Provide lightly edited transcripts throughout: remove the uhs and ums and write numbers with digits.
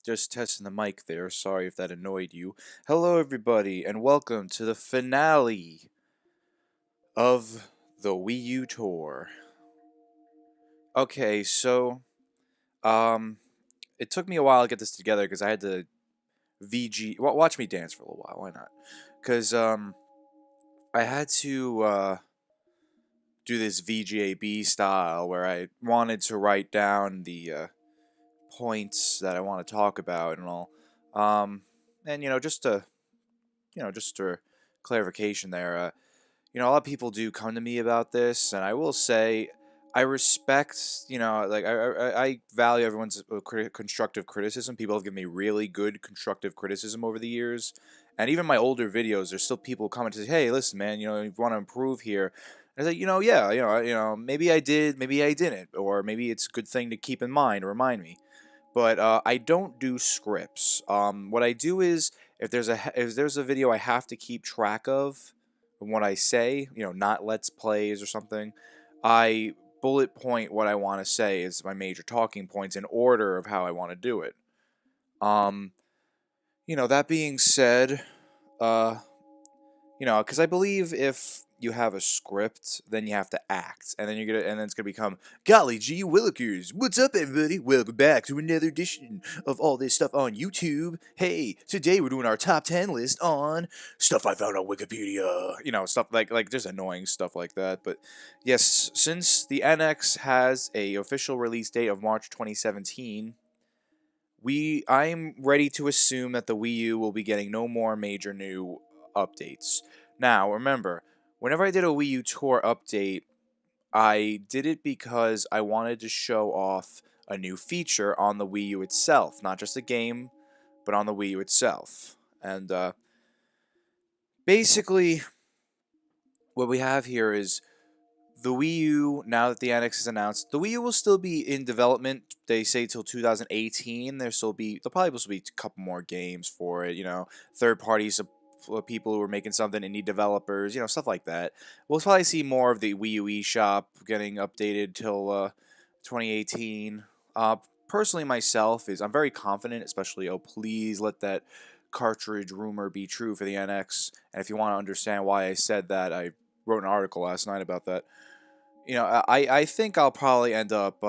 just testing the mic there. Sorry if that annoyed you. Hello, everybody, and welcome to the finale of the Wii U tour. Okay, so, um, it took me a while to get this together because I had to watch me dance for a little while. Why not? Because, I had to, do this VGAB style where I wanted to write down the, points that I want to talk about and all. And just for clarification there, a lot of people do come to me about this, and I will say I respect, like I value everyone's constructive criticism. People have given me really good constructive criticism over the years, and even my older videos, there's still people coming to say, "Hey, listen, man, you want to improve here." And I say, yeah, maybe I did, maybe I didn't, or maybe it's a good thing to keep in mind or remind me. But I don't do scripts. What I do is if there's a video I have to keep track of what I say, not let's plays or something, I bullet point what I want to say as my major talking points in order of how I want to do it. Um, that being said, uh, because I believe if you have a script, then you have to act, and then it's gonna become, golly gee willikers, what's up everybody? Welcome back to another edition of all this stuff on YouTube. Hey, today we're doing our top 10 list on stuff I found on Wikipedia. Stuff like just annoying stuff like that. But yes, since the NX has a official release date of March 2017. I'm ready to assume that the Wii U will be getting no more major new updates. Now, remember, whenever I did a Wii U tour update, I did it because I wanted to show off a new feature on the Wii U itself, not just the game, but on the Wii U itself. And basically, what we have here is the Wii U, now that the NX is announced, the Wii U will still be in development. They say till 2018. There'll probably be a couple more games for it. Third parties, people who are making something and need developers. Stuff like that. We'll probably see more of the Wii U eShop getting updated till 2018. Personally, myself I'm very confident. Especially, oh please let that cartridge rumor be true for the NX. And if you want to understand why I said that, I wrote an article last night about that. I think I'll probably end up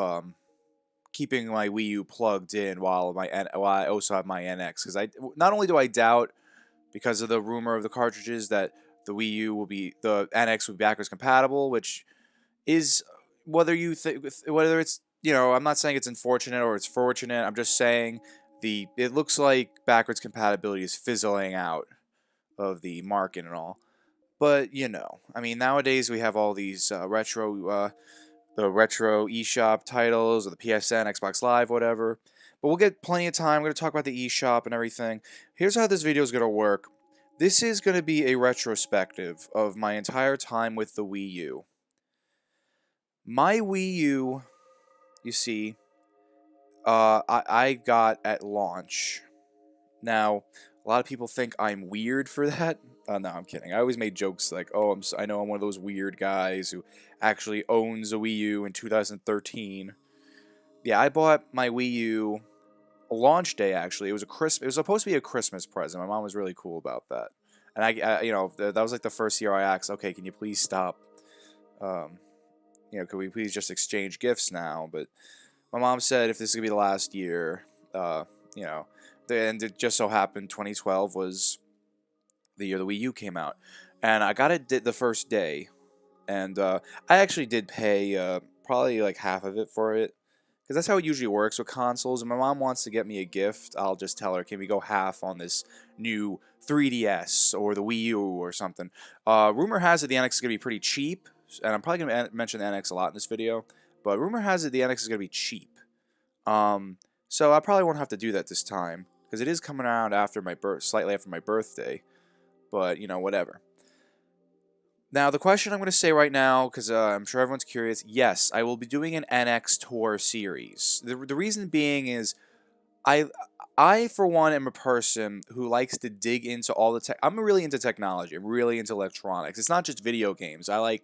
keeping my Wii U plugged in while I also have my NX, because not only do I doubt, because of the rumor of the cartridges, that the NX will be backwards compatible, which is, whether it's, I'm not saying it's unfortunate or it's fortunate. I'm just saying it looks like backwards compatibility is fizzling out of the market and all. But, I mean, nowadays we have all these the retro eShop titles, or the PSN, Xbox Live, whatever. But we'll get plenty of time. We're going to talk about the eShop and everything. Here's how this video is going to work. This is going to be a retrospective of my entire time with the Wii U. My Wii U, you see, I got at launch. Now, a lot of people think I'm weird for that. No, I'm kidding. I always made jokes like, "Oh, I know I'm one of those weird guys who actually owns a Wii U in 2013." Yeah, I bought my Wii U launch day. Actually, it was supposed to be a Christmas present. My mom was really cool about that, and that was like the first year I asked, "Okay, can you please stop? Um, could we please just exchange gifts now?" But my mom said if this is gonna be the last year, you know, and it just so happened 2012 was the year the Wii U came out, and I got it the first day, and I actually did pay probably like half of it for it, because that's how it usually works with consoles. If my mom wants to get me a gift, I'll just tell her, can we go half on this new 3DS or the Wii U or something. Rumor has it the NX is going to be pretty cheap, and I'm probably going to mention the NX a lot in this video, but rumor has it the NX is going to be cheap. So I probably won't have to do that this time, because it is coming around slightly after my birthday. But, whatever. Now, the question I'm going to say right now, because I'm sure everyone's curious, yes, I will be doing an NX tour series. The reason being is, I I, for one, am a person who likes to dig into all the tech. I'm really into technology. I'm really into electronics. It's not just video games. I'm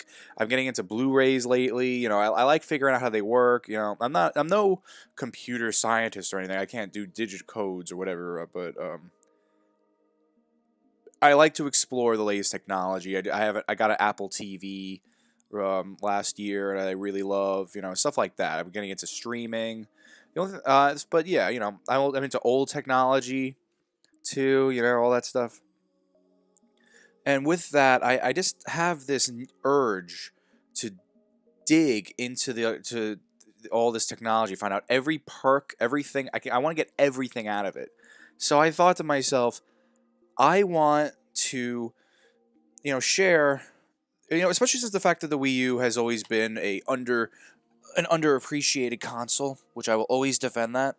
getting into Blu-rays lately. I like figuring out how they work. I'm no computer scientist or anything. I can't do digit codes or whatever, but I like to explore the latest technology. I got an Apple TV last year, and I really love stuff like that. I'm getting into streaming. But yeah, I'm into old technology too. All that stuff. And with that, I just have this urge to dig into the to all this technology, find out every perk, everything. I want to get everything out of it. So I thought to myself, I want to share, especially since the fact that the Wii U has always been an underappreciated console, which I will always defend that.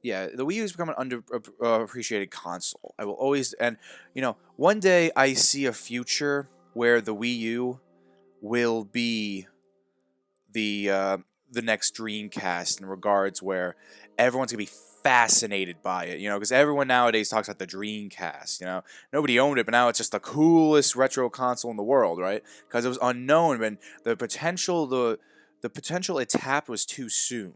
Yeah, the Wii U has become an underappreciated console. I will always, and one day I see a future where the Wii U will be the uh, the next Dreamcast in regards where everyone's gonna be fascinated by it. Because everyone nowadays talks about the Dreamcast. Nobody owned it, but now it's just the coolest retro console in the world, right? Because it was unknown and the potential it tapped was too soon.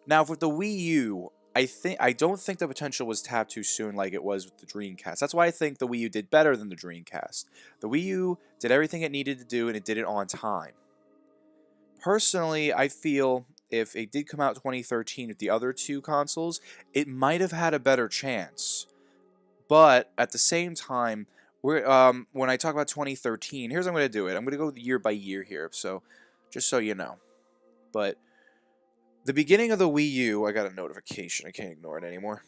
Now with the Wii U, I don't think the potential was tapped too soon like it was with the Dreamcast. That's why I think the Wii U did better than the Dreamcast. The Wii U did everything it needed to do and it did it on time. Personally, I feel if it did come out 2013 with the other two consoles, it might have had a better chance. But at the same time, when I talk about 2013, here's how I'm going to do it. I'm going to go year by year here, so just so you know. But the beginning of the Wii U, I got a notification. I can't ignore it anymore.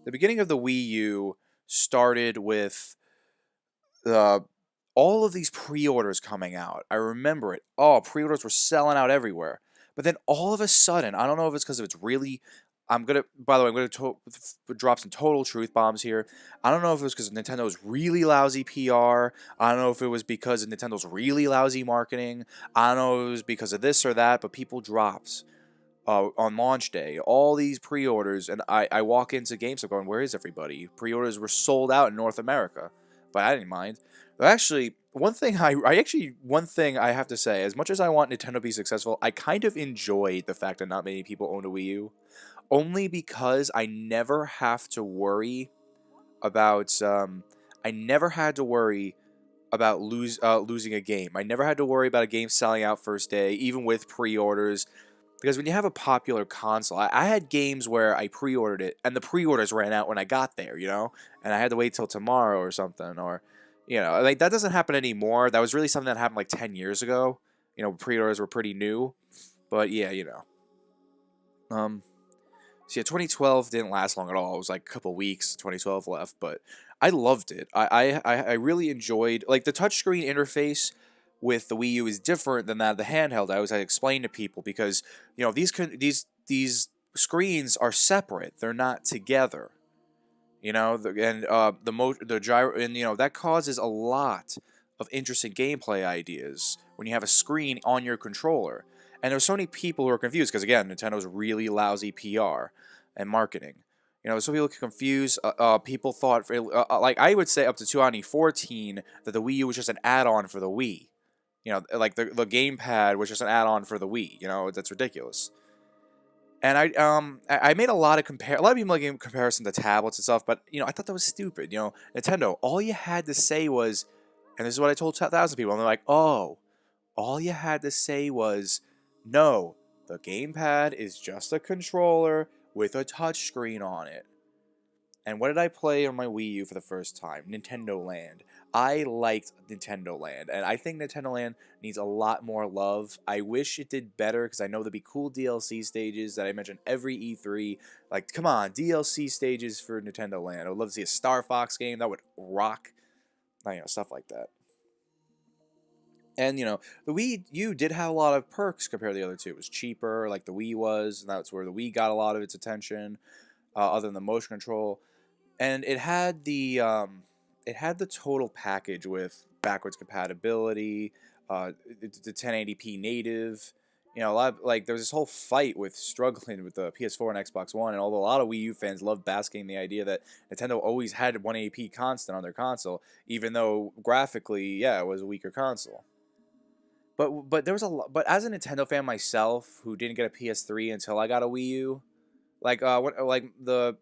The beginning of the Wii U started with uh, all of these pre-orders coming out. I remember it. Oh, pre-orders were selling out everywhere. But then all of a sudden, I don't know if it's because it's really. By the way, I'm gonna drop some total truth bombs here. I don't know if it was because Nintendo's really lousy PR. I don't know if it was because of Nintendo's really lousy marketing. I don't know if it was because of this or that. But people drops on launch day all these pre-orders, and I walk into GameStop going, "Where is everybody?" Pre-orders were sold out in North America, but I didn't mind. But actually, one thing I have to say, as much as I want Nintendo to be successful, I kind of enjoyed the fact that not many people owned a Wii U, only because I never have to worry about I never had to worry about losing a game. I never had to worry about a game selling out first day, even with pre-orders. Because when you have a popular console, I had games where I pre-ordered it and the pre-orders ran out when I got there, and I had to wait till tomorrow or something, or, like that doesn't happen anymore. That was really something that happened like 10 years ago. Pre-orders were pretty new, but yeah, So yeah, 2012 didn't last long at all. It was like a couple weeks, 2012 left, but I loved it. I really enjoyed, like, the touchscreen interface with the Wii U is different than that of the handheld. I explain to people because these screens are separate. They're not together. The gyro, and that causes a lot of interesting gameplay ideas when you have a screen on your controller. And there's so many people who are confused because, again, Nintendo's really lousy PR and marketing. So people get confused. People thought, like I would say, up to 2014, that the Wii U was just an add-on for the Wii. Like the gamepad was just an add-on for the Wii. That's ridiculous. And I made a lot of a lot of people making comparison to tablets and stuff, but I thought that was stupid. Nintendo, all you had to say was, and this is what I told 1,000 people, and they're like, oh, all you had to say was, no, the gamepad is just a controller with a touchscreen on it. And what did I play on my Wii U for the first time? Nintendo Land. I liked Nintendo Land, and I think Nintendo Land needs a lot more love. I wish it did better, because I know there'd be cool DLC stages that I mention every E3. Like, come on, DLC stages for Nintendo Land. I would love to see a Star Fox game. That would rock. Stuff like that. And, the Wii U did have a lot of perks compared to the other two. It was cheaper, like the Wii was, and that's where the Wii got a lot of its attention, other than the motion control. And it had the total package with backwards compatibility, the 1080p native, You know, a lot of, like there was this whole fight with struggling with the PS4 and Xbox One, and although a lot of Wii U fans love basking in the idea that Nintendo always had 180p constant on their console, even though graphically, yeah, it was a weaker console. But there was a lot. But as a Nintendo fan myself, who didn't get a PS3 until I got a Wii U, like the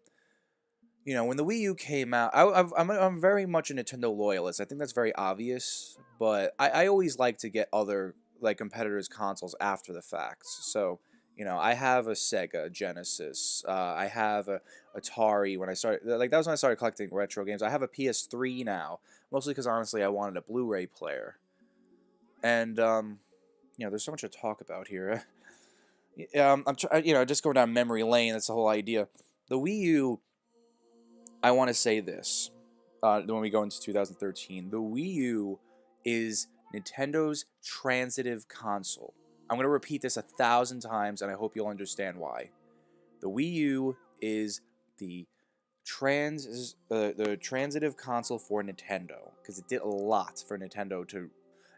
when the Wii U came out, I'm very much a Nintendo loyalist. I think that's very obvious, but I always like to get other like competitors' consoles after the fact. So I have a Sega Genesis. I have a Atari when I started. Like that was when I started collecting retro games. I have a PS3 now, mostly because honestly I wanted a Blu-ray player, and there's so much to talk about here. Just going down memory lane. That's the whole idea. The Wii U. I want to say this when we go into 2013. The Wii U is Nintendo's transitive console. I'm going to repeat this 1,000 times, and I hope you'll understand why. The Wii U is the the transitive console for Nintendo because it did a lot for Nintendo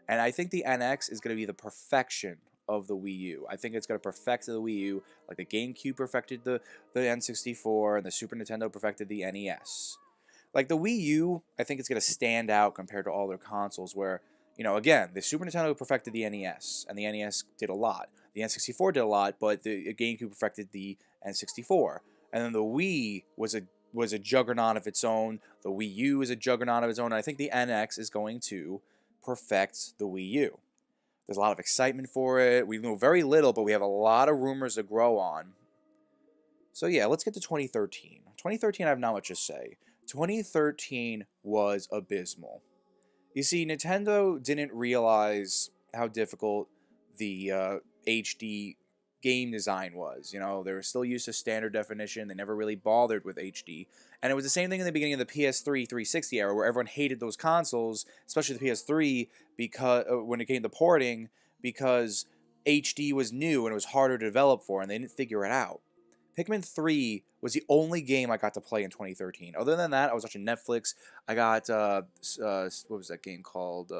and I think the NX is going to be the perfection of the Wii U. I think it's going to perfect the Wii U like the GameCube perfected the N64 and the Super Nintendo perfected the NES. Like the Wii U, I think it's going to stand out compared to all their consoles where, again, the Super Nintendo perfected the NES and the NES did a lot. The N64 did a lot, but the GameCube perfected the N64. And then the Wii was a juggernaut of its own. The Wii U is a juggernaut of its own. And I think the NX is going to perfect the Wii U. There's a lot of excitement for it. We know very little, but we have a lot of rumors to grow on. So yeah, let's get to 2013. 2013, I have not much to say. 2013 was abysmal. You see, Nintendo didn't realize how difficult the HD game design was. They were still used to standard definition. They never really bothered with HD. And it was the same thing in the beginning of the PS3 360 era where everyone hated those consoles, especially the PS3, because when it came to porting, because HD was new and it was harder to develop for, and they didn't figure it out. Pikmin 3 was the only game I got to play in 2013. Other than that, I was watching Netflix. I got, what was that game called?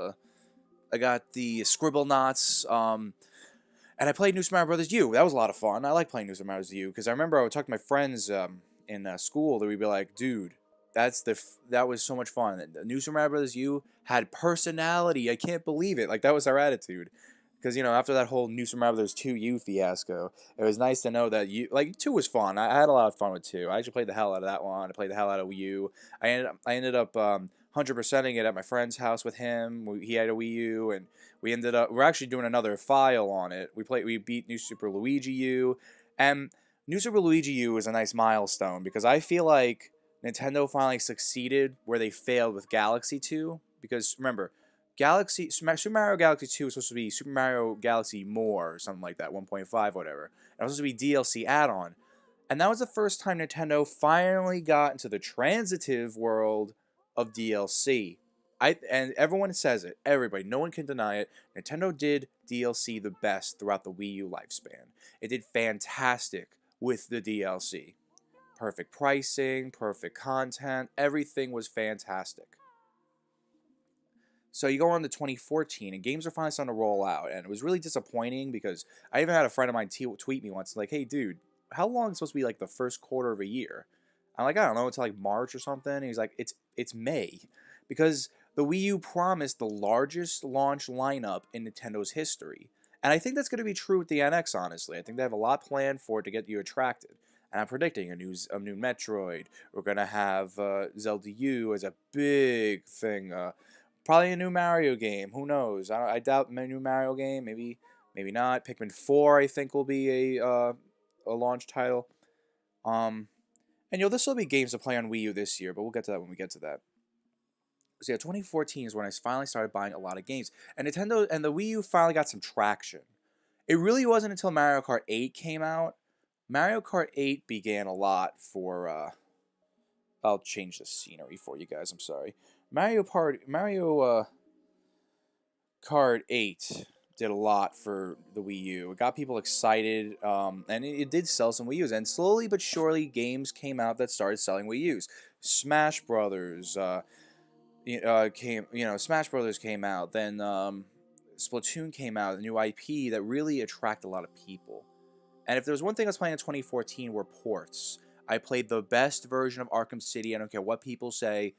I got the Scribblenauts, and I played New Super Mario Bros. U. That was a lot of fun. I like playing New Super Mario Bros. U because I remember I would talk to my friends in school that we'd be like, dude, that was so much fun. New Super Mario Bros. U had personality. I can't believe it. Like that was our attitude. Because after that whole New Super Mario Bros. 2 U fiasco, it was nice to know that 2 was fun. I had a lot of fun with 2. I actually played the hell out of that one. I played the hell out of Wii U. I ended up 100%ing it at my friend's house with him. He had a Wii U, and we're actually doing another file on it. We beat New Super Luigi U, and New Super Luigi U was a nice milestone because I feel like Nintendo finally succeeded where they failed with Galaxy 2. Because remember, Super Mario Galaxy 2 was supposed to be Super Mario Galaxy More or something like that, 1.5, whatever. And it was supposed to be DLC add-on. And that was the first time Nintendo finally got into the transitive world of DLC. And everyone says it. Everybody. No one can deny it. Nintendo did DLC the best throughout the Wii U lifespan. It did fantastic with the DLC. Perfect pricing, perfect content. Everything was fantastic. So you go on to 2014, and games are finally starting to roll out, and it was really disappointing because I even had a friend of mine tweet me once, like, "Hey, dude, how long is it supposed to be like the first quarter of a year?" I'm like, "I don't know, until like March or something." And he's like, "It's May," because the Wii U promised the largest launch lineup in Nintendo's history, and I think that's going to be true with the NX. Honestly, I think they have a lot planned for it to get you attracted. And I'm predicting a new Metroid. We're gonna have Zelda U as a big thing. Probably a new Mario game. Who knows? I doubt a new Mario game. Maybe not. Pikmin 4, I think, will be a launch title. And this will be games to play on Wii U this year, but we'll get to that when we get to that. So yeah, 2014 is when I finally started buying a lot of games, and Nintendo and the Wii U finally got some traction. It really wasn't until Mario Kart 8 came out. Mario Kart 8 began a lot for. I'll change the scenery for you guys. I'm sorry. Mario Kart 8 did a lot for the Wii U. It got people excited, and it did sell some Wii U's. And slowly but surely, games came out that started selling Wii U's. Smash Brothers Smash Brothers came out. Then Splatoon came out, the new IP that really attracted a lot of people. And if there was one thing I was playing in 2014 were ports. I played the best version of Arkham City. I don't care what people say.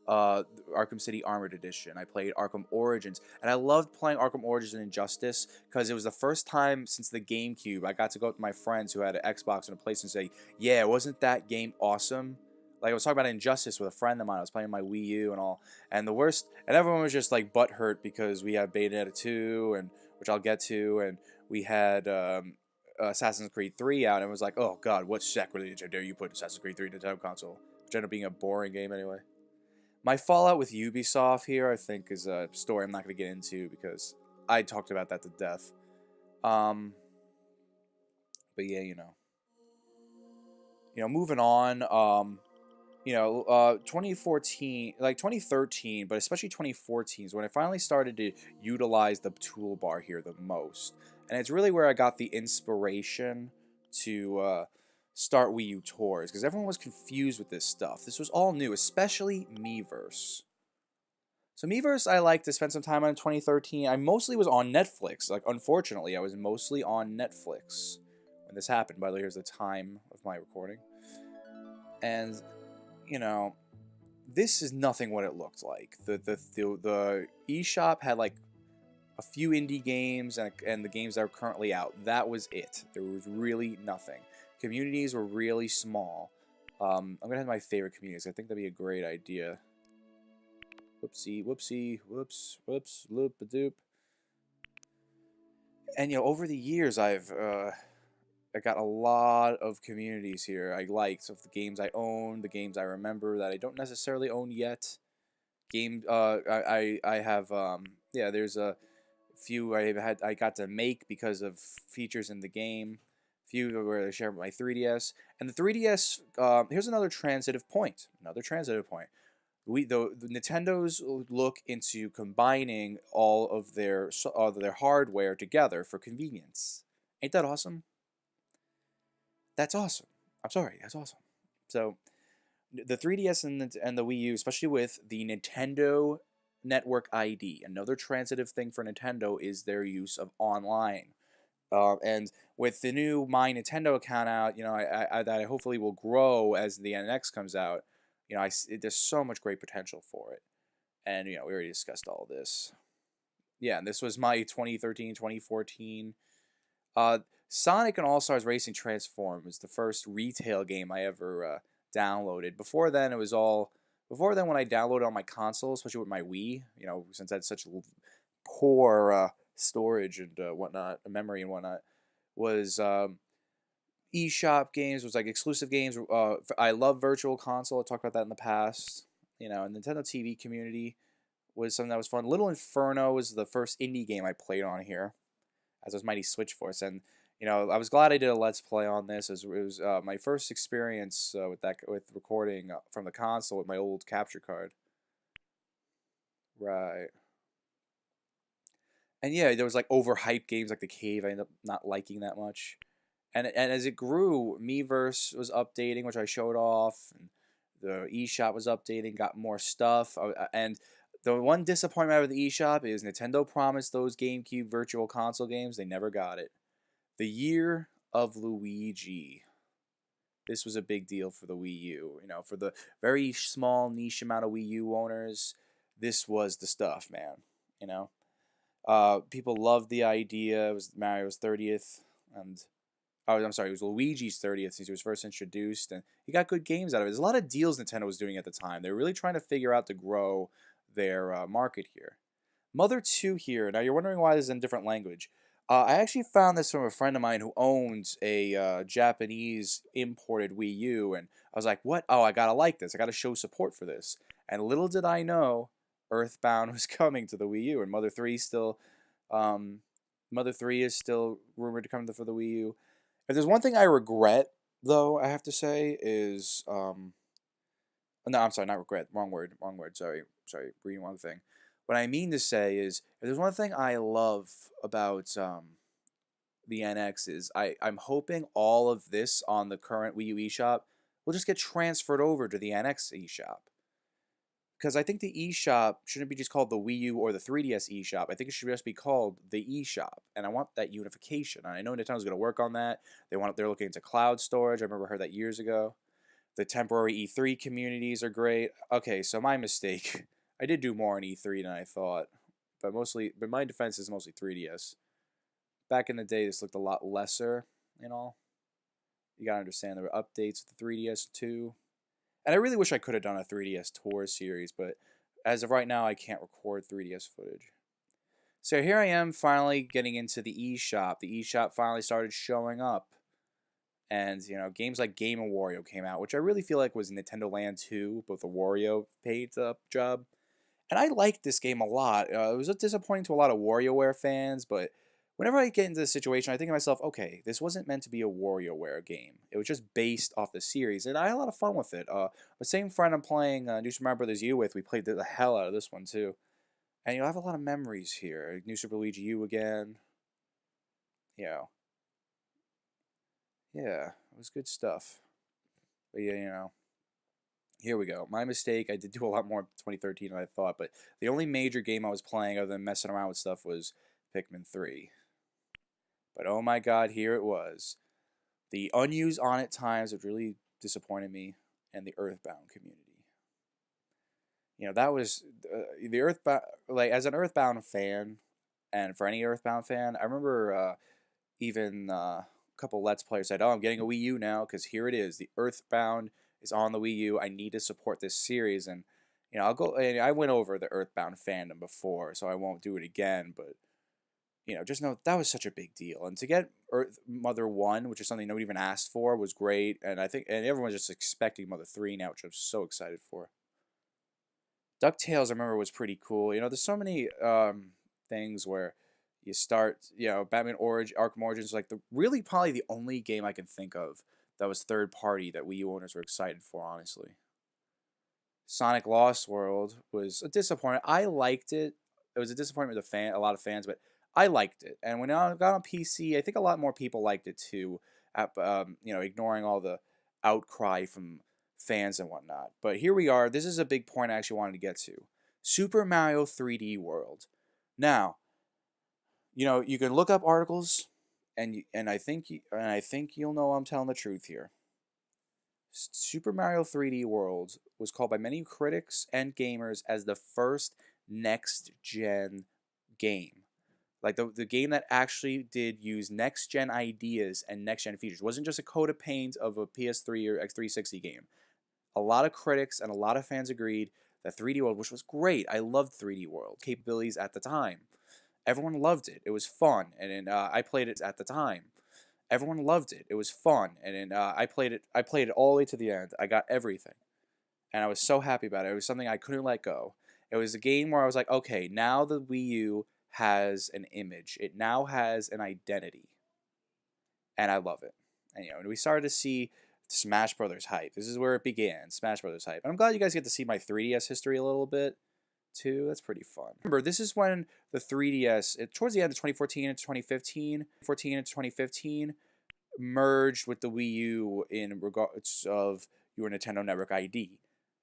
Arkham City Armored Edition. I played Arkham Origins, and I loved playing Arkham Origins and Injustice because it was the first time since the GameCube I got to go up to my friends who had an Xbox and a PlayStation and say, "Yeah, wasn't that game awesome?" Like I was talking about Injustice with a friend of mine. I was playing my Wii U and all, and the worst, and everyone was just like butthurt because we had Bayonetta 2, and which I'll get to, and we had Assassin's Creed 3 out, and it was like, oh god, what sacrilege dare you put Assassin's Creed 3 in the Nintendo console, which ended up being a boring game anyway. My fallout with Ubisoft here, I think, is a story I'm not going to get into because I talked about that to death. But yeah, moving on. 2014, like 2013, but especially 2014 is when I finally started to utilize the toolbar here the most. And it's really where I got the inspiration to start Wii U tours, because everyone was confused with this stuff. This was all new, especially Miiverse. So Miiverse, I like to spend some time on in 2013. I mostly was on Netflix. Like, unfortunately, I was mostly on Netflix when this happened. By the way, here's the time of my recording. And this is nothing what it looked like. The eShop had like a few indie games and the games that are currently out. That was it. There was really nothing. Communities were really small. I'm gonna have my favorite communities. I think that'd be a great idea. Whoopsie, whoopsie, whoops, whoops, loop a doop. And over the years, I got a lot of communities here I liked of the games I own, the games I remember that I don't necessarily own yet. I have there's a few I got to make because of features in the game. Few where I share my 3DS, and the 3DS. Here's another transitive point. The Nintendo's look into combining all of their hardware together for convenience. Ain't that awesome? That's awesome. I'm sorry, that's awesome. So the 3DS and the Wii U, especially with the Nintendo Network ID, another transitive thing for Nintendo is their use of online. And with the new My Nintendo account out, that I hopefully will grow as the NX comes out. There's so much great potential for it, and we already discussed all this. Yeah, and this was my 2013, 2014. Sonic and All Stars Racing Transform was the first retail game I ever downloaded. Before then, when I downloaded on my console, especially with my Wii, since I had such poor storage and whatnot, memory and whatnot, was eShop games, was like exclusive games. I love Virtual Console. I talked about that in the past. And Nintendo TV Community was something that was fun. Little Inferno was the first indie game I played on here, as was Mighty Switch Force, and I was glad I did a Let's Play on this. It was my first experience with recording from the console with my old capture card. Right. And yeah, there was like overhyped games like The Cave I ended up not liking that much. And as it grew, Miiverse was updating, which I showed off, and the eShop was updating, got more stuff. And the one disappointment with the eShop is Nintendo promised those GameCube Virtual Console games. They never got it. The Year of Luigi. This was a big deal for the Wii U. For the very small niche amount of Wii U owners, this was the stuff, man. People loved the idea. It was Mario's 30th, and I'm sorry, it was Luigi's 30th since he was first introduced, and he got good games out of it. There's a lot of deals Nintendo was doing at the time. They were really trying to figure out to grow their market here. Mother 2 here. Now, you're wondering why this is in a different language. I actually found this from a friend of mine who owns a Japanese imported Wii U, and I was like, what? Oh, I gotta like this. I gotta show support for this. And little did I know, Earthbound was coming to the Wii U, and Mother 3 is still rumored to come for the Wii U. If there's one thing I regret, though, I have to say, is no, I'm sorry, not regret. Wrong word. Sorry, reading one thing. What I mean to say is, if there's one thing I love about the NX is I'm hoping all of this on the current Wii U eShop will just get transferred over to the NX eShop. because I think the eShop shouldn't be just called the Wii U or the 3DS eShop. I think it should just be called the eShop, and I want that unification. And I know Nintendo's going to work on that. They're looking into cloud storage. I remember I heard that years ago. The temporary E3 communities are great. Okay, so my mistake. I did do more in E3 than I thought, but my defense is mostly 3DS. Back in the day, this looked a lot lesser and all. You gotta understand there were updates with the 3DS too. And I really wish I could have done a 3DS tour series, but as of right now, I can't record 3DS footage. So here I am finally getting into the eShop. The eShop finally started showing up. And, games like Game and Wario came out, which I really feel like was Nintendo Land 2, but the Wario paid job. And I liked this game a lot. It was disappointing to a lot of WarioWare fans, but whenever I get into this situation, I think to myself, okay, this wasn't meant to be a WarioWare game. It was just based off the series, and I had a lot of fun with it. The same friend I'm playing New Super Mario Bros. U with, we played the hell out of this one too. And I have a lot of memories here. New Super Luigi U again. You know, yeah, it was good stuff. But yeah, here we go. My mistake. I did do a lot more in 2013 than I thought, but the only major game I was playing other than messing around with stuff was Pikmin 3. But oh my god, here it was. The unused on it times, which really disappointed me, and the Earthbound community. That was the Earthbound. Like as an Earthbound fan, and for any Earthbound fan, I remember even a couple Let's Players said, "Oh, I'm getting a Wii U now because here it is. The Earthbound is on the Wii U. I need to support this series." And I'll go. And I went over the Earthbound fandom before, so I won't do it again. But just know that was such a big deal. And to get Earth Mother 1, which is something nobody even asked for, was great. And I think, and everyone's just expecting Mother 3 now, which I'm so excited for. DuckTales, I remember, was pretty cool. There's so many things where you start, Batman Arkham Origins, like really probably the only game I can think of that was third party that Wii U owners were excited for, honestly. Sonic Lost World was a disappointment. I liked it. It was a disappointment to a lot of fans, but I liked it. And when I got on PC, I think a lot more people liked it too. Ignoring all the outcry from fans and whatnot. But here we are. This is a big point I actually wanted to get to. Super Mario 3D World. Now, you can look up articles, and I think you'll know I'm telling the truth here. Super Mario 3D World was called by many critics and gamers as the first next gen game. Like the game that actually did use next gen ideas and next gen features. It wasn't just a coat of paint of a PS3 or X360 game. A lot of critics and a lot of fans agreed that 3D World, which was great, I loved 3D World capabilities at the time. Everyone loved it. It was fun, and I played it at the time. Everyone loved it. It was fun, and I played it. I played it all the way to the end. I got everything, and I was so happy about it. It was something I couldn't let go. It was a game where I was like, okay, now the Wii U has an image. It now has an identity, and I love it. And we started to see Smash Brothers hype. This is where it began, Smash Brothers hype. And I'm glad you guys get to see my 3DS history a little bit too. That's pretty fun. Remember, this is when the 3DS, towards the end of 2014 and 2015, merged with the Wii U in regards of your Nintendo Network ID.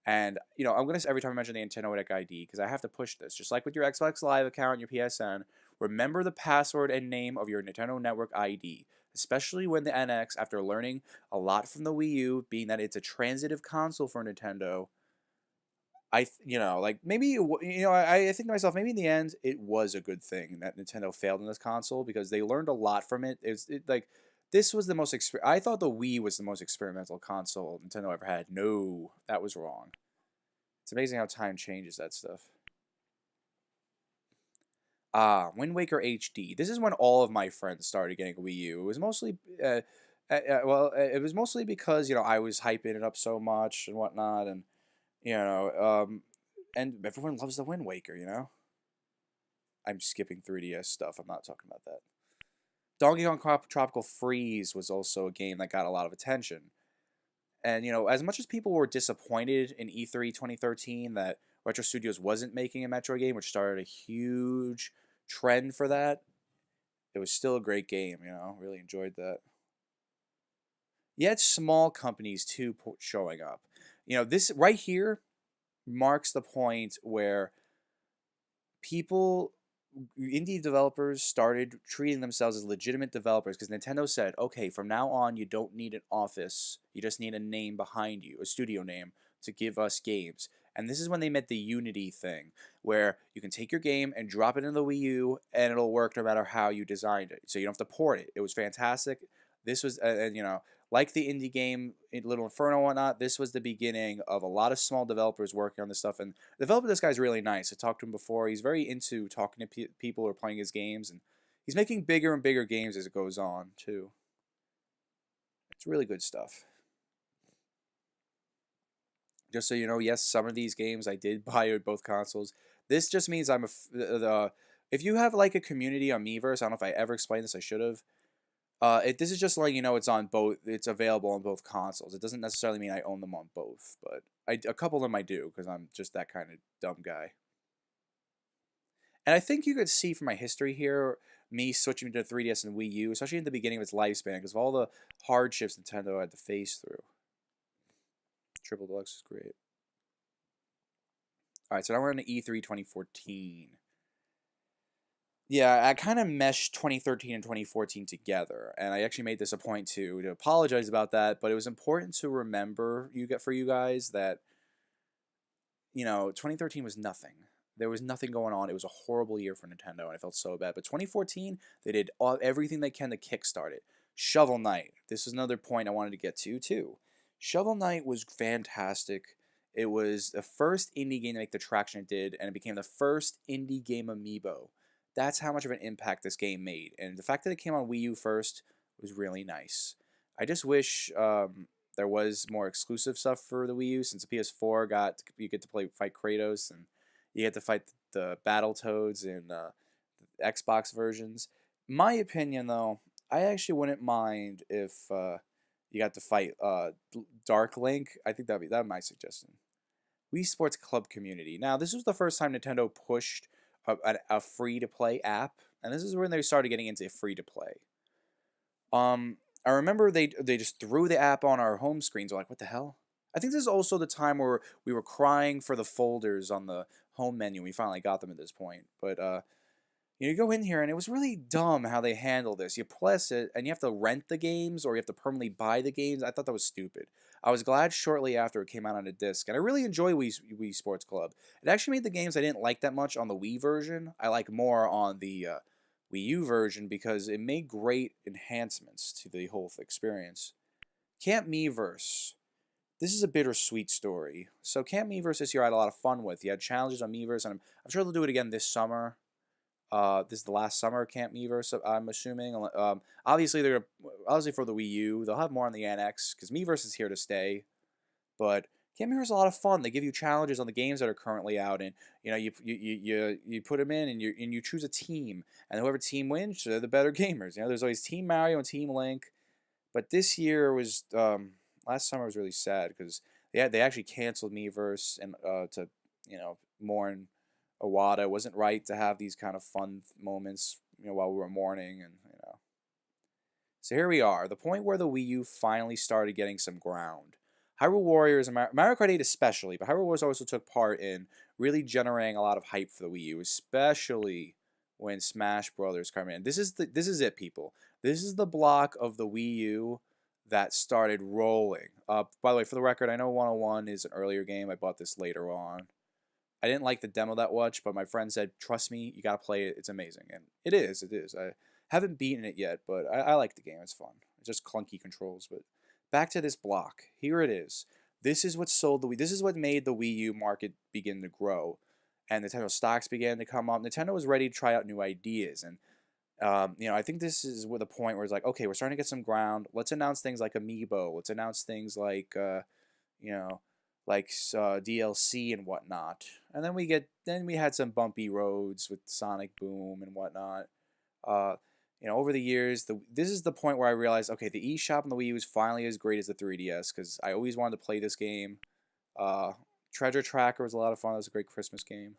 And, I'm going to say every time I mention the Nintendo Network ID, because I have to push this, just like with your Xbox Live account, your PSN, remember the password and name of your Nintendo Network ID, especially when the NX, after learning a lot from the Wii U, being that it's a transitive console for Nintendo, maybe, I think to myself, maybe in the end, it was a good thing that Nintendo failed in this console because they learned a lot from it. This was the most, I thought the Wii was the most experimental console Nintendo ever had. No, that was wrong. It's amazing how time changes that stuff. Wind Waker HD. This is when all of my friends started getting a Wii U. It was mostly, it was mostly because, I was hyping it up so much and whatnot, and and everyone loves the Wind Waker, I'm skipping 3DS stuff. I'm not talking about that. Donkey Kong Tropical Freeze was also a game that got a lot of attention. And, as much as people were disappointed in E3 2013 that Retro Studios wasn't making a Metro game, which started a huge trend for that, it was still a great game, really enjoyed that. You had small companies, too, showing up. This right here, marks the point where people indie developers started treating themselves as legitimate developers because Nintendo said, okay, from now on, you don't need an office. You just need a name behind you, a studio name, to give us games. And this is when they met the Unity thing, where you can take your game and drop it in the Wii U, and it'll work no matter how you designed it. So you don't have to port it. It was fantastic. This was, and like the indie game, Little Inferno and whatnot, this was the beginning of a lot of small developers working on this stuff. And the developer, this guy's really nice. I talked to him before. He's very into talking to people who are playing his games, and he's making bigger and bigger games as it goes on, too. It's really good stuff. Just so you know, yes, some of these games I did buy both consoles. This just means I'm if you have like a community on Miiverse, I don't know if I ever explained this, I should have. This is just letting you know it's on both. It's available on both consoles. It doesn't necessarily mean I own them on both, but a couple of them I do because I'm just that kind of dumb guy. And I think you could see from my history here, me switching to 3DS and Wii U, especially in the beginning of its lifespan, because of all the hardships Nintendo had to face through. Triple Deluxe is great. All right, so now we're on the E3 2014. Yeah, I kind of meshed 2013 and 2014 together, and I actually made this a point to apologize about that. But it was important to remember for you guys that 2013 was nothing. There was nothing going on. It was a horrible year for Nintendo, and I felt so bad. But 2014, they did everything they can to kickstart it. Shovel Knight. This is another point I wanted to get to too. Shovel Knight was fantastic. It was the first indie game to make the traction it did, and it became the first indie game amiibo. That's how much of an impact this game made. And the fact that it came on Wii U first was really nice. I just wish there was more exclusive stuff for the Wii U, since the PS4 you get to fight Kratos, and you get to fight the Battletoads in the Xbox versions. My opinion, though, I actually wouldn't mind if you got to fight Dark Link. I think that'd be my suggestion. Wii Sports Club community. Now, this was the first time Nintendo pushed a free-to-play app, and this is when they started getting into free-to-play. I remember they just threw the app on our home screens. We're like, what the hell? I think this is also the time where we were crying for the folders on the home menu. We finally got them at this point. But you go in here, and it was really dumb how they handle this. You press it, and you have to rent the games, or you have to permanently buy the games. I thought that was stupid. I was glad shortly after it came out on a disc, and I really enjoy Wii Sports Club. It actually made the games I didn't like that much on the Wii version I like more on the Wii U version, because it made great enhancements to the whole experience. Camp Miiverse. This is a bittersweet story. So Camp Miiverse this year I had a lot of fun with. You had challenges on Miiverse, and I'm sure they'll do it again this summer. This is the last summer Camp Miiverse, I'm assuming. Obviously for the Wii U, they'll have more on the NX because Miiverse is here to stay. But Camp Miiverse is a lot of fun. They give you challenges on the games that are currently out, and you put them in, and you choose a team, and whoever team wins, they're the better gamers. There's always Team Mario and Team Link, but this year was last summer was really sad because they actually canceled Miiverse and to mourn Iwata. It wasn't right to have these kind of fun moments, while we were mourning, and So here we are, the point where the Wii U finally started getting some ground. Hyrule Warriors and Mario Kart 8 especially, but Hyrule Warriors also took part in really generating a lot of hype for the Wii U, especially when Smash Brothers came in. This is it, people. This is the block of the Wii U that started rolling. By the way, for the record, I know 101 is an earlier game. I bought this later on. I didn't like the demo that much, but my friend said, trust me, you gotta play it. It's amazing. And it is. I haven't beaten it yet, but I like the game. It's fun. It's just clunky controls. But back to this block. Here it is. This is what sold the Wii. This is what made the Wii U market begin to grow. And Nintendo stocks began to come up. Nintendo was ready to try out new ideas. And, I think this is the point where it's like, okay, we're starting to get some ground. Let's announce things like Amiibo. Let's announce things like, DLC and whatnot. And then we had some bumpy roads with Sonic Boom and whatnot. Over the years, this is the point where I realized, okay, the eShop on the Wii U is finally as great as the 3DS, because I always wanted to play this game. Treasure Tracker was a lot of fun. That was a great Christmas game.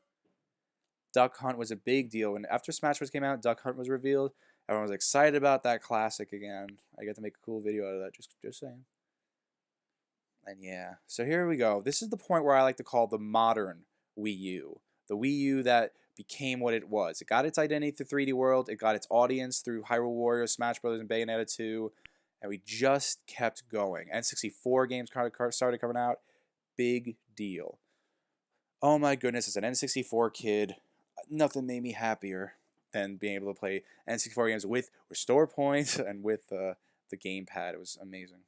Duck Hunt was a big deal. And after Smash Bros. Came out, Duck Hunt was revealed. Everyone was excited about that classic again. I got to make a cool video out of that, just saying. And yeah, so here we go. This is the point where I like to call the modern Wii U. The Wii U that became what it was. It got its identity through 3D World. It got its audience through Hyrule Warriors, Smash Bros., and Bayonetta 2. And we just kept going. N64 games started coming out. Big deal. Oh my goodness, as an N64 kid, nothing made me happier than being able to play N64 games with restore points and with the gamepad. It was amazing.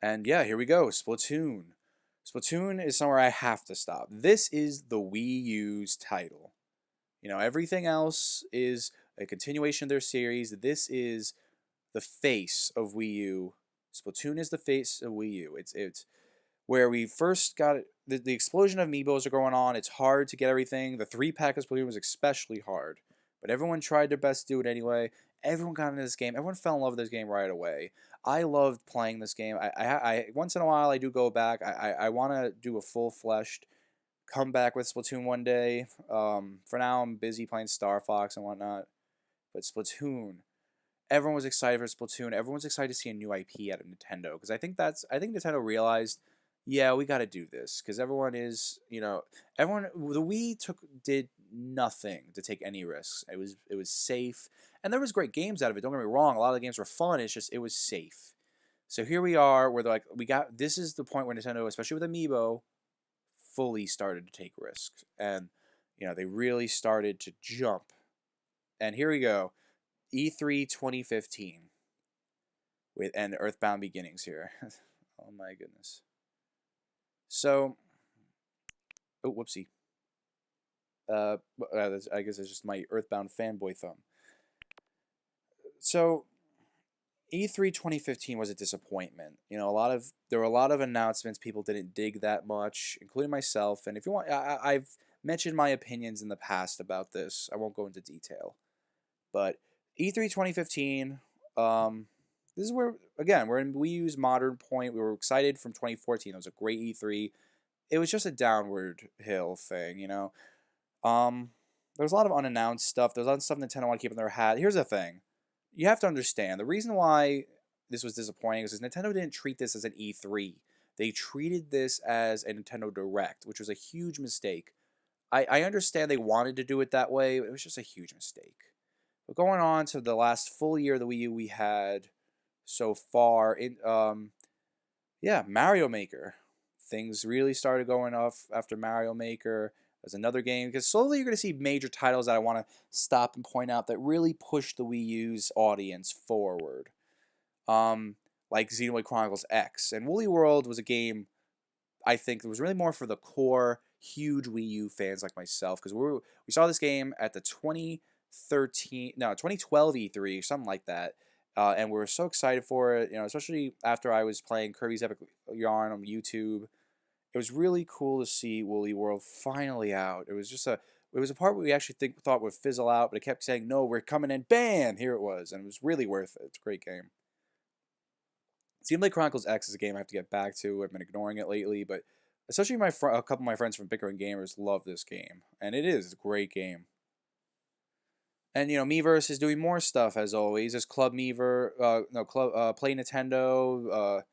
And yeah, here we go. Splatoon. Splatoon is somewhere I have to stop. This is the Wii U's title. You know, everything else is a continuation of their series. This is the face of Wii U. Splatoon is the face of Wii U. It's where we first got it. The explosion of amiibos are going on. It's hard to get everything. The 3-pack of Splatoon was especially hard. But everyone tried their best to do it anyway. Everyone got into this game. Everyone fell in love with this game right away. I loved playing this game. I once in a while I do go back. I want to do a full-fleshed comeback with Splatoon one day. For now I'm busy playing Star Fox and whatnot. But Splatoon, everyone was excited for Splatoon. Everyone's excited to see a new IP out of Nintendo because I think Nintendo realized, yeah, we got to do this because everyone is, everyone the Wii did nothing to take any risks. It was safe, and there was great games out of it. Don't get me wrong, a lot of the games were fun. It's just it was safe. So here we are, where they're like, this is the point where Nintendo, especially with Amiibo, fully started to take risks, and they really started to jump. And here we go, E3 2015, and Earthbound Beginnings here. Oh my goodness. So, oh, whoopsie. I guess it's just my Earthbound fanboy thumb. So, E3 2015 was a disappointment. There were a lot of announcements people didn't dig that much, including myself. And if you want, I've mentioned my opinions in the past about this. I won't go into detail, but E3 2015. This is where, again, we're in Wii U's modern point. We were excited from 2014. It was a great E3. It was just a downward hill thing, There was a lot of unannounced stuff. There's a lot of stuff Nintendo want to keep in their hat. Here's the thing. You have to understand, the reason why this was disappointing is because Nintendo didn't treat this as an E3. They treated this as a Nintendo Direct, which was a huge mistake. I understand they wanted to do it that way, but it was just a huge mistake. But going on to the last full year of the Wii U we had so far, Mario Maker. Things really started going off after Mario Maker. There's another game, because slowly you're going to see major titles that I want to stop and point out that really push the Wii U's audience forward. Like Xenoblade Chronicles X. And Woolly World was a game I think it was really more for the core, huge Wii U fans like myself, because we saw this game at the 2012 E3, something like that. And we were so excited for it, especially after I was playing Kirby's Epic Yarn on YouTube. It was really cool to see Woolly World finally out. It was a part we actually thought would fizzle out, but it kept saying, no, we're coming in, bam, here it was, and it was really worth it. It's a great game. Xenoblade Chronicles X is a game I have to get back to. I've been ignoring it lately, but especially a couple of my friends from Bickering Gamers love this game, and it's a great game. And Miiverse is doing more stuff as always. There's Club Play Nintendo,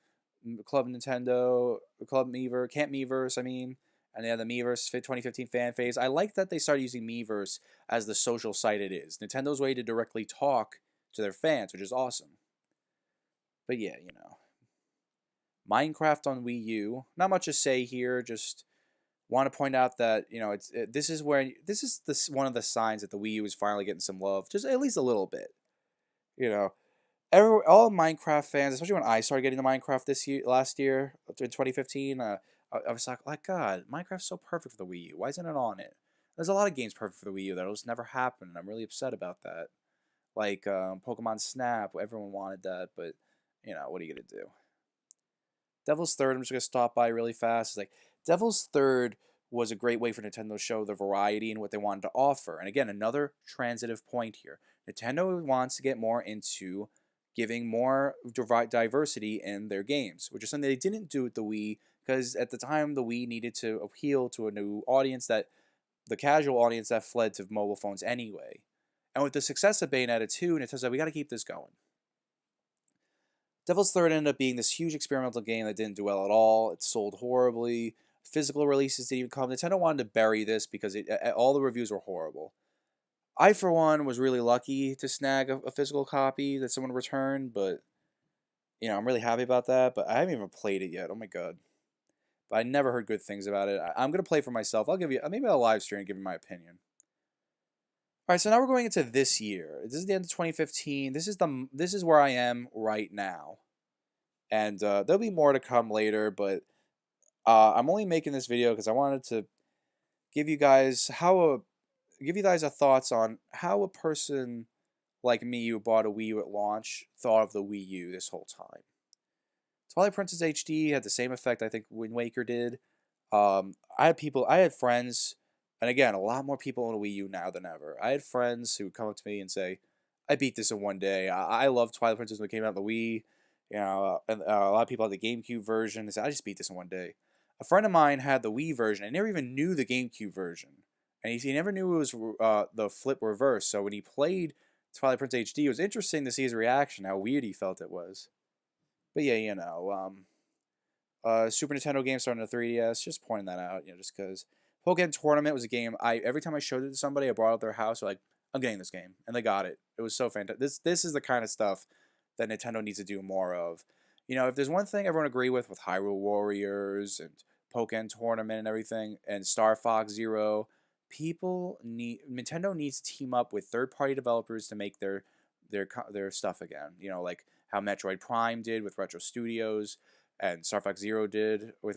Club Nintendo, Club Miiverse, Camp Miiverse, I mean, and they have the Miiverse 2015 fan phase. I like that they started using Miiverse as the social site it is. Nintendo's way to directly talk to their fans, which is awesome. But yeah, Minecraft on Wii U. Not much to say here. Just want to point out that this is one of the signs that the Wii U is finally getting some love, just at least a little bit. All Minecraft fans, especially when I started getting the Minecraft last year in 2015. I was like, God, Minecraft's so perfect for the Wii U. Why isn't it on it? There's a lot of games perfect for the Wii U that'll just never happen, and I'm really upset about that. Like Pokemon Snap, everyone wanted that, but what are you gonna do? Devil's Third, I'm just going to stop by really fast. It's like, Devil's Third was a great way for Nintendo to show the variety and what they wanted to offer. And again, another transitive point here. Nintendo wants to get more into giving more diversity in their games, which is something they didn't do with the Wii, because at the time, the Wii needed to appeal to a new audience, the casual audience that fled to mobile phones anyway. And with the success of Bayonetta 2, Nintendo said, we got to keep this going. Devil's Third ended up being this huge experimental game that didn't do well at all. It sold horribly. Physical releases didn't even come. Nintendo wanted to bury this because all the reviews were horrible. I, for one, was really lucky to snag a physical copy that someone returned, but, I'm really happy about that, but I haven't even played it yet. Oh my god. But I never heard good things about it. I'm going to play for myself. I'll give you, maybe I'll live stream and give you my opinion. All right, so now we're going into this year. This is the end of 2015. This is where I am right now. And there'll be more to come later, but I'm only making this video because I wanted to give you guys a thoughts on how a person like me who bought a Wii U at launch thought of the Wii U this whole time. Twilight Princess HD had the same effect I think Wind Waker did. I had friends, and again, a lot more people on a Wii U now than ever. I had friends who would come up to me and say, "I beat this in one day." I loved Twilight Princess when it came out on the Wii. And a lot of people had the GameCube version. They said, "I just beat this in one day." A friend of mine had the Wii version and never even knew the GameCube version, and he never knew it was the flip reverse. So when he played Twilight Princess HD, it was interesting to see his reaction, how weird he felt it was. But yeah, Super Nintendo game starting on the 3DS, just pointing that out, just because. Pokemon Tournament was a game every time I showed it to somebody, I brought it up their house, like, I'm getting this game, and they got it. It was so fantastic. This is the kind of stuff that Nintendo needs to do more of. If there's one thing everyone agree with Hyrule Warriors and Pokemon Tournament and everything, and Star Fox Zero, Nintendo needs to team up with third-party developers to make their stuff again. Like how Metroid Prime did with Retro Studios, and Star Fox Zero did with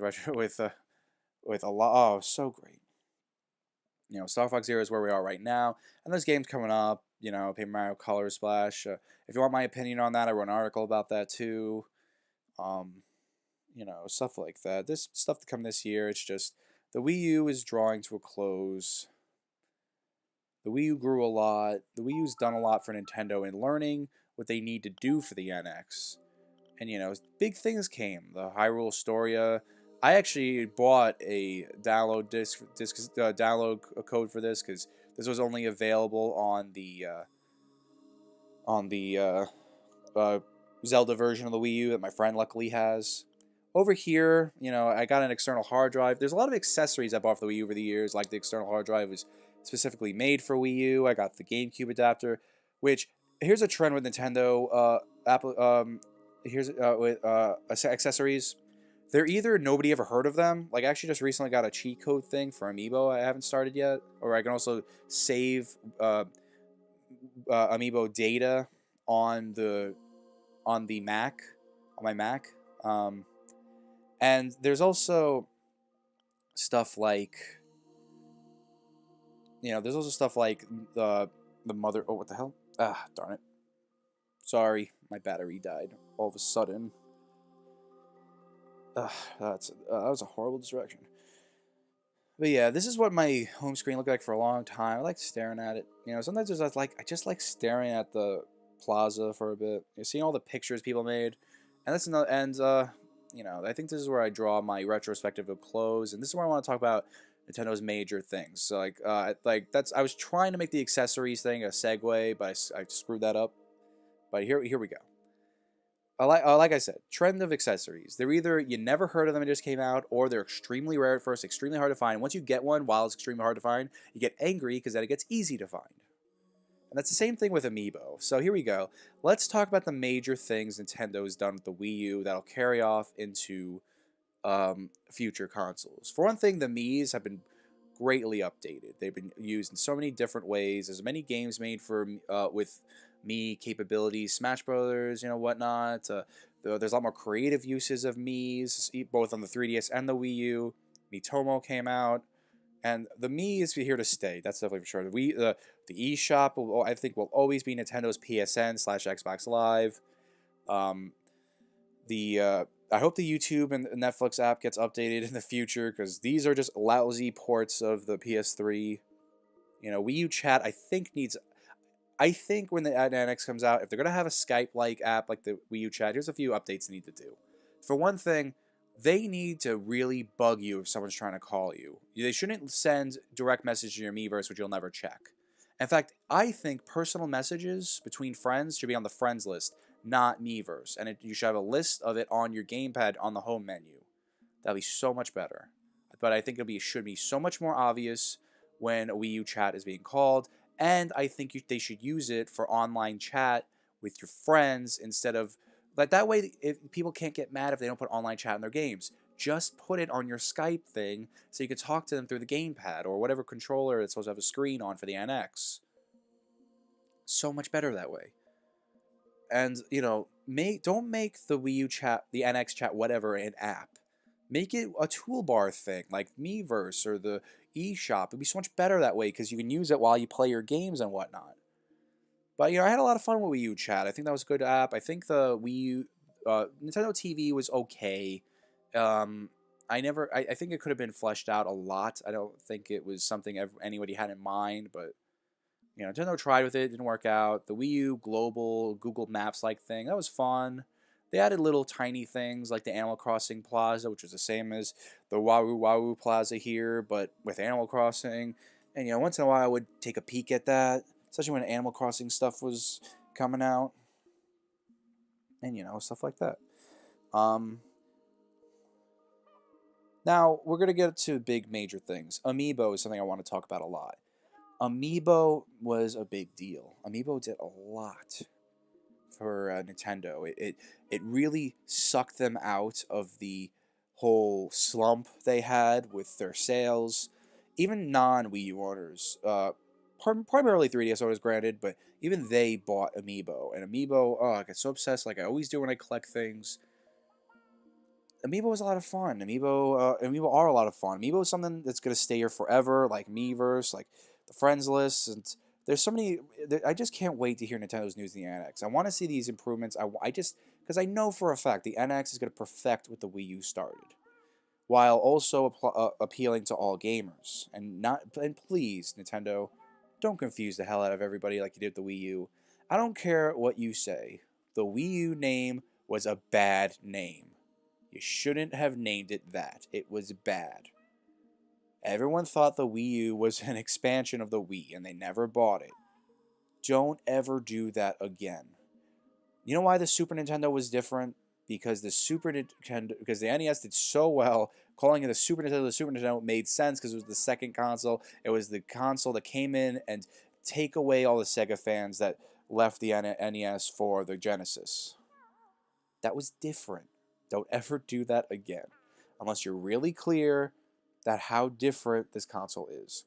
with a lot. Oh, so great. Star Fox Zero is where we are right now, and there's games coming up. Paper Mario Color Splash. If you want my opinion on that, I wrote an article about that too. Stuff like that. This stuff to come this year. It's just the Wii U is drawing to a close. The Wii U grew a lot. The Wii U's done a lot for Nintendo in learning what they need to do for the NX. And, big things came. The Hyrule Storia. I actually bought a download download code for this because this was only available on the Zelda version of the Wii U that my friend luckily has. Over here, I got an external hard drive. There's a lot of accessories I bought for the Wii U over the years, like the external hard drive was specifically made for Wii U. I got the GameCube adapter, which here's a trend with Nintendo accessories. They're either nobody ever heard of them, like I actually just recently got a cheat code thing for Amiibo I haven't started yet, or I can also save Amiibo data on the Mac, on my Mac. And there's also stuff like, the mother. Oh, what the hell? Ah, darn it. Sorry, my battery died all of a sudden. That was a horrible distraction. But yeah, this is what my home screen looked like for a long time. I like staring at it. Sometimes I just like staring at the plaza for a bit. Seeing all the pictures people made, and that's another. And I think this is where I draw my retrospective to close, and this is where I want to talk about Nintendo's major things. So I was trying to make the accessories thing a segue, but I screwed that up. But here we go. Like I said, trend of accessories. They're either you never heard of them and just came out, or they're extremely rare at first, extremely hard to find. Once you get one, while it's extremely hard to find, you get angry because then it gets easy to find. And that's the same thing with Amiibo. So here we go. Let's talk about the major things Nintendo's done with the Wii U that'll carry off into future consoles. For one thing, the Miis have been greatly updated. They've been used in so many different ways. There's many games made for with Mii capabilities, Smash Brothers, whatnot. There's a lot more creative uses of Mii's, both on the 3DS and the Wii U. Miitomo came out, and the Mii is here to stay. That's definitely for sure. The eShop, I think, will always be Nintendo's PSN/Xbox Live. I hope the YouTube and Netflix app gets updated in the future, because these are just lousy ports of the PS3. Wii U Chat, I think when the NX comes out, if they're going to have a Skype-like app like the Wii U Chat, here's a few updates they need to do. For one thing, they need to really bug you if someone's trying to call you. They shouldn't send direct message to your Miiverse, which you'll never check. In fact, I think personal messages between friends should be on the friends list, not Miiverse. And you should have a list of it on your gamepad on the home menu. That'd be so much better. But I think should be so much more obvious when a Wii U chat is being called. And I think they should use it for online chat with your friends instead of like that way. If people can't get mad if they don't put online chat in their games, just put it on your Skype thing so you can talk to them through the gamepad or whatever controller it's supposed to have a screen on for the NX. So much better that way. And don't make the Wii U chat, the NX chat, whatever, an app. Make it a toolbar thing like Miiverse or the eShop. It'd be so much better that way because you can use it while you play your games and whatnot. But I had a lot of fun with Wii U Chat. I think that was a good app. I think the Wii U, Nintendo TV was okay. I think it could have been fleshed out a lot. I don't think it was something anybody had in mind, but Nintendo tried with it, didn't work out. The Wii U Global Google Maps like thing, that was fun. They added little tiny things like the Animal Crossing Plaza, which was the same as the Wawu Wawu Plaza here, but with Animal Crossing. And once in a while I would take a peek at that, especially when Animal Crossing stuff was coming out. And stuff like that. Now we're gonna get to big major things. Amiibo is something I want to talk about a lot. Amiibo was a big deal. Amiibo did a lot for Nintendo. It really sucked them out of the whole slump they had with their sales. Even non-Wii U owners, primarily 3DS owners, granted, but even they bought Amiibo. And Amiibo, I get so obsessed like I always do when I collect things. Amiibo was a lot of fun. Amiibo are a lot of fun. Amiibo is something that's going to stay here forever, like Miiverse, like the friends list, and there's so many. I just can't wait to hear Nintendo's news in the NX. I want to see these improvements. I just because I know for a fact the NX is going to perfect what the Wii U started, while also appealing to all gamers. And please, Nintendo, don't confuse the hell out of everybody like you did with the Wii U. I don't care what you say. The Wii U name was a bad name. You shouldn't have named it that. It was bad. Everyone thought the Wii U was an expansion of the Wii, and they never bought it. Don't ever do that again. You know why the Super Nintendo was different? Because the NES did so well, calling it the Super Nintendo made sense because it was the second console. It was the console that came in and take away all the Sega fans that left the NES for the Genesis. That was different. Don't ever do that again. Unless you're really clear that how different this console is.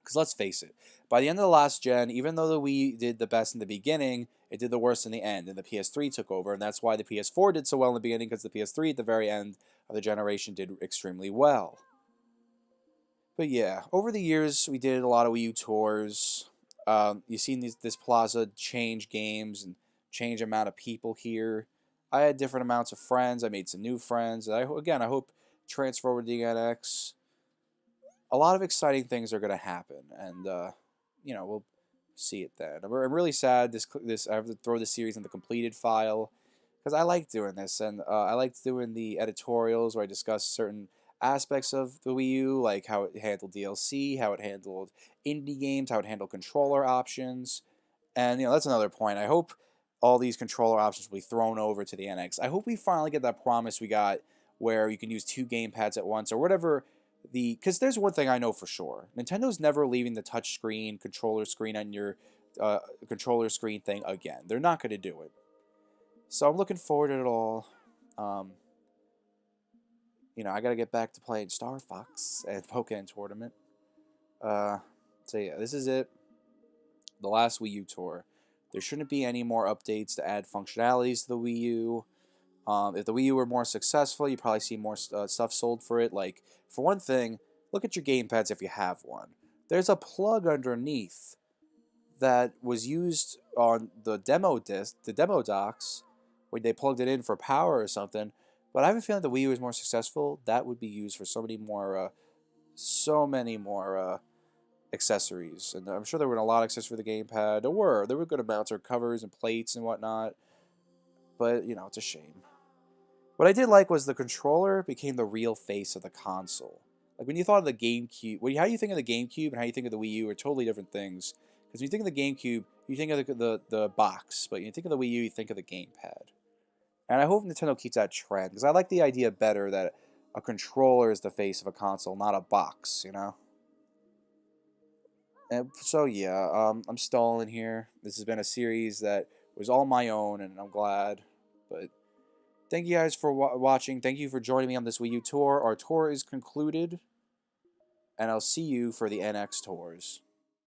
Because let's face it, by the end of the last gen, even though the Wii did the best in the beginning, it did the worst in the end, and the PS3 took over, and that's why the PS4 did so well in the beginning, because the PS3 at the very end of the generation did extremely well. But yeah, over the years, we did a lot of Wii U tours. You've seen this plaza change games and change amount of people here. I had different amounts of friends. I made some new friends. I hope transfer over to the NX. A lot of exciting things are going to happen, and we'll see it then. I'm really sad I have to throw this series in the completed file because I like doing this, and I like doing the editorials where I discuss certain aspects of the Wii U, like how it handled DLC, how it handled indie games, how it handled controller options, and that's another point. I hope all these controller options will be thrown over to the NX. I hope we finally get that promise we got where you can use 2 gamepads at once or whatever. Because there's one thing I know for sure. Nintendo's never leaving the touch screen, controller screen on your controller screen thing again. They're not going to do it. So I'm looking forward to it all. I got to get back to playing Star Fox and Pokemon Tournament. So yeah, this is it. The last Wii U tour. There shouldn't be any more updates to add functionalities to the Wii U. If the Wii U were more successful, you'd probably see more stuff sold for it. Like, for one thing, look at your gamepads if you have one. There's a plug underneath that was used on the demo disc, the demo docks, where they plugged it in for power or something. But I have a feeling the Wii U is more successful. That would be used for so many more accessories. And I'm sure there were a lot of accessories for the gamepad. There were good amounts of covers and plates and whatnot. But it's a shame. What I did like was the controller became the real face of the console. Like when you thought of the GameCube, how you think of the GameCube and how you think of the Wii U are totally different things. Because when you think of the GameCube, you think of the box, but you think of the Wii U, you think of the gamepad. And I hope Nintendo keeps that trend, because I like the idea better that a controller is the face of a console, not a box, you know? And so yeah, I'm stalling here. This has been a series that was all my own, and I'm glad. But thank you guys for watching. Thank you for joining me on this Wii U tour. Our tour is concluded, and I'll see you for the NX tours.